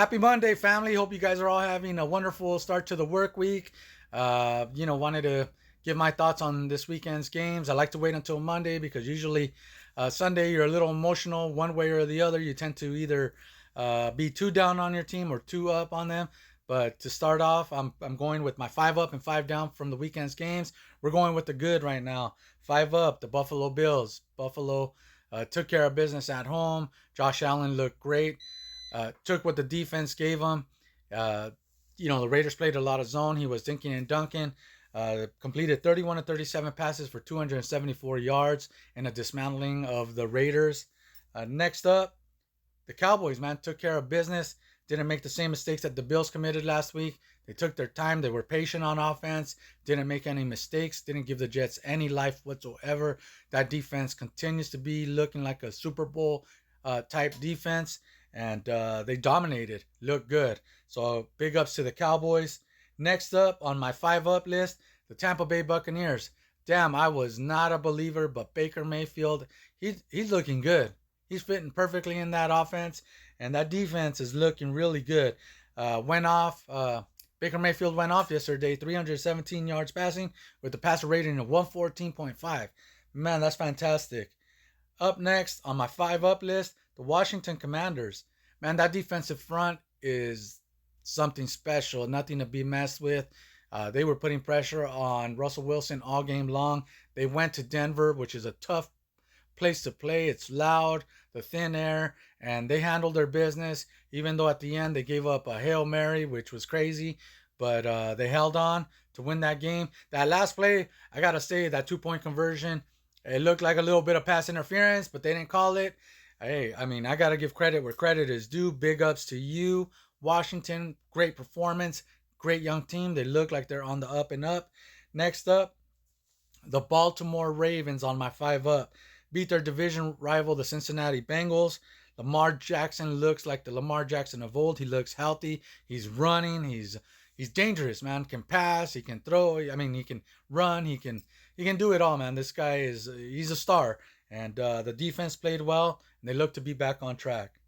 Happy Monday, family. Hope you guys are all having a wonderful start to the work week. Wanted to give my thoughts on this weekend's games. I like to wait until Monday because usually Sunday you're a little emotional one way or the other. You tend to either be too down on your team or too up on them. But to start off, I'm going with my five up and five down from the weekend's games. We're going with the good right now. Five up, the Buffalo Bills. Buffalo took care of business at home. Josh Allen looked great. Took what the defense gave him. Uh, the Raiders played a lot of zone. He was dinking and dunking. Completed 31 to 37 passes for 274 yards in a dismantling of the Raiders. Next up, the Cowboys, man, took care of business. Didn't make the same mistakes that the Bills committed last week. They took their time. They were patient on offense. Didn't make any mistakes. Didn't give the Jets any life whatsoever. That defense continues to be looking like a Super Bowl type defense, and they dominated. Looked good. So big ups to the Cowboys. Next up on my five up list, the Tampa Bay Buccaneers. Damn, I was not a believer, but Baker Mayfield, he's looking good. He's fitting perfectly in that offense, and that defense is looking really good. Went off. Baker Mayfield went off yesterday, 317 yards passing with a passer rating of 114.5. Man, that's fantastic. Up next on my five up list, the Washington Commanders. Man, that defensive front is something special, nothing to be messed with. They were putting pressure on Russell Wilson all game long. They went to Denver, which is a tough place to play. It's loud, the thin air, and they handled their business, even though at the end they gave up a Hail Mary, which was crazy. But they held on to win that game. That last play, I got to say, that 2 point conversion, it looked like a little bit of pass interference, but they didn't call it. Hey, I mean, I got to give credit where credit is due. Big ups to you, Washington. Great performance. Great young team. They look like they're on the up and up. Next up, the Baltimore Ravens on my five up. Beat their division rival, the Cincinnati Bengals. Lamar Jackson looks like the Lamar Jackson of old. He looks healthy. He's running. He's dangerous, man. Can pass. He can throw. I mean, he can run. He can do it all, man. This guy he's a star. And the defense played well, and they look to be back on track.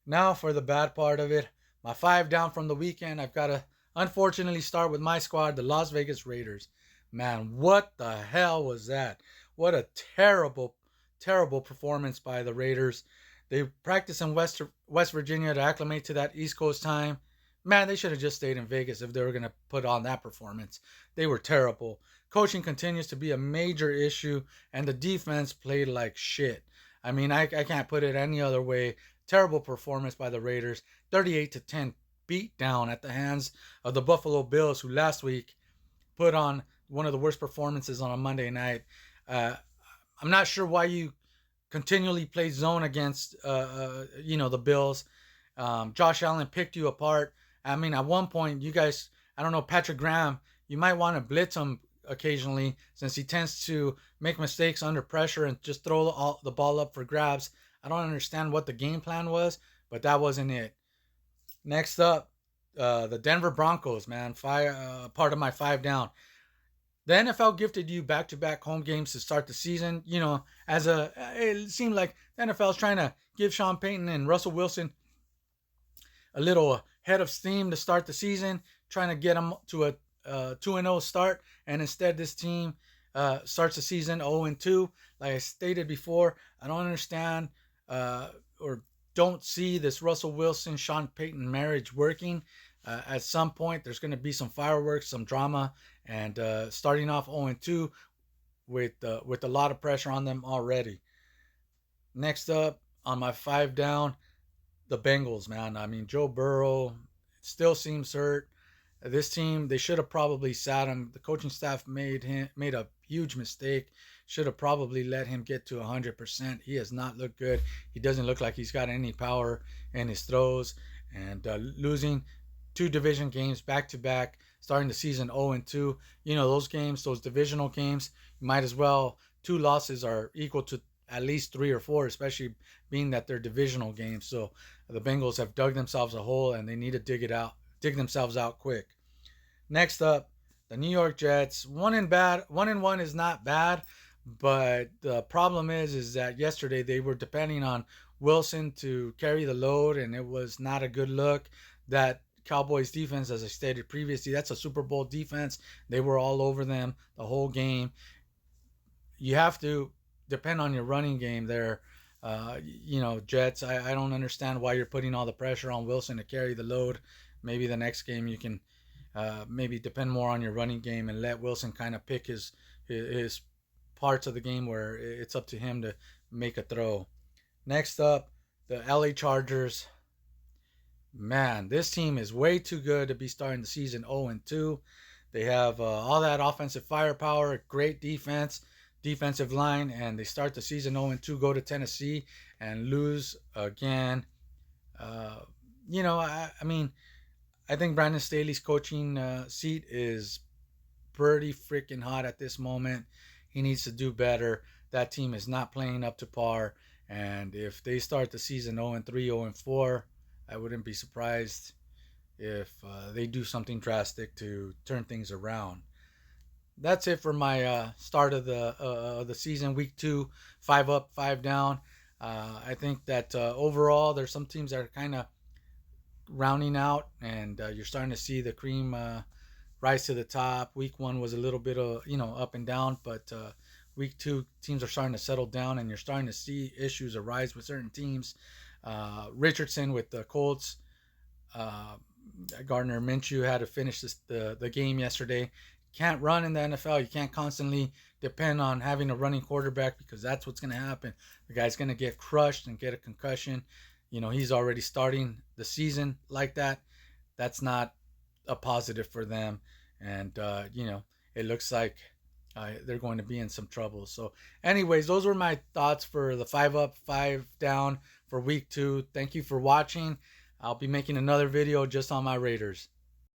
Now for the bad part of it, my five down from the weekend. I've got to unfortunately start with my squad, the Las Vegas Raiders. Man, what the hell was that? What a terrible, terrible performance by the Raiders. They practice in West Virginia to acclimate to that East Coast time. Man, they should have just stayed in Vegas if they were going to put on that performance. They were terrible. Coaching continues to be a major issue, and the defense played like shit. I mean, I can't put it any other way. Terrible performance by the Raiders. 38-10 beat down at the hands of the Buffalo Bills, who last week put on one of the worst performances on a Monday night. Uh, I'm not sure why you continually play zone against the Bills. Josh Allen picked you apart. I mean, at one point, you guys, I don't know, Patrick Graham, you might want to blitz him occasionally since he tends to make mistakes under pressure and just throw the ball up for grabs. I don't understand what the game plan was, but that wasn't it. Next up, the Denver Broncos, man, part of my five down. The NFL gifted you back-to-back home games to start the season. It seemed like the NFL is trying to give Sean Payton and Russell Wilson a little head of steam to start the season, trying to get them to a 2-0 start, and instead this team starts the season 0-2. Like I stated before, I don't understand or don't see this Russell Wilson Sean Payton marriage working. At some point, there's going to be some fireworks, some drama, and starting off 0-2 with a lot of pressure on them already. Next up on my five down, the Bengals, man. I mean, Joe Burrow still seems hurt. This team, they should have probably sat him. The coaching staff made a huge mistake. Should have probably let him get to 100%. He has not looked good. He doesn't look like he's got any power in his throws. And losing two division games back to back, starting the season 0-2. Those games, those divisional games, you might as well. Two losses are equal to at least three or four, especially being that they're divisional games. So the Bengals have dug themselves a hole, and they need to dig themselves out quick. Next up, the New York Jets. 1-1 is not bad, but the problem is that yesterday they were depending on Wilson to carry the load, and it was not a good look. that Cowboys defense, as I stated previously, that's a Super Bowl defense. They were all over them the whole game. You have to depend on your running game there. Jets, I don't understand why you're putting all the pressure on Wilson to carry the load. Maybe the next game you can maybe depend more on your running game and let Wilson kind of pick his parts of the game where it's up to him to make a throw. Next up, the LA Chargers. Man, this team is way too good to be starting the season 0-2. They have all that offensive firepower, great defensive line, and they start the season 0-2, go to Tennessee and lose again. Uh, I mean, I think Brandon Staley's coaching seat is pretty freaking hot at this moment. He needs to do better. That team is not playing up to par. And if they start the season 0-3, 0-4, I wouldn't be surprised if they do something drastic to turn things around. That's it for my start of the season, week 2, 5 up, 5 down. I think that overall, there's some teams that are kind of rounding out, and you're starting to see the cream rise to the top. Week 1 was a little bit of up and down, but week 2 teams are starting to settle down, and you're starting to see issues arise with certain teams. Richardson with the Colts. Gardner Minshew had to finish the game yesterday. Can't run in the NFL. You can't constantly depend on having a running quarterback, because that's what's going to happen. The guy's going to get crushed and get a concussion. He's already starting the season like that. That's not a positive for them. And, it looks like they're going to be in some trouble. So anyways, those were my thoughts for the 5 up, 5 down for week 2. Thank you for watching. I'll be making another video just on my Raiders.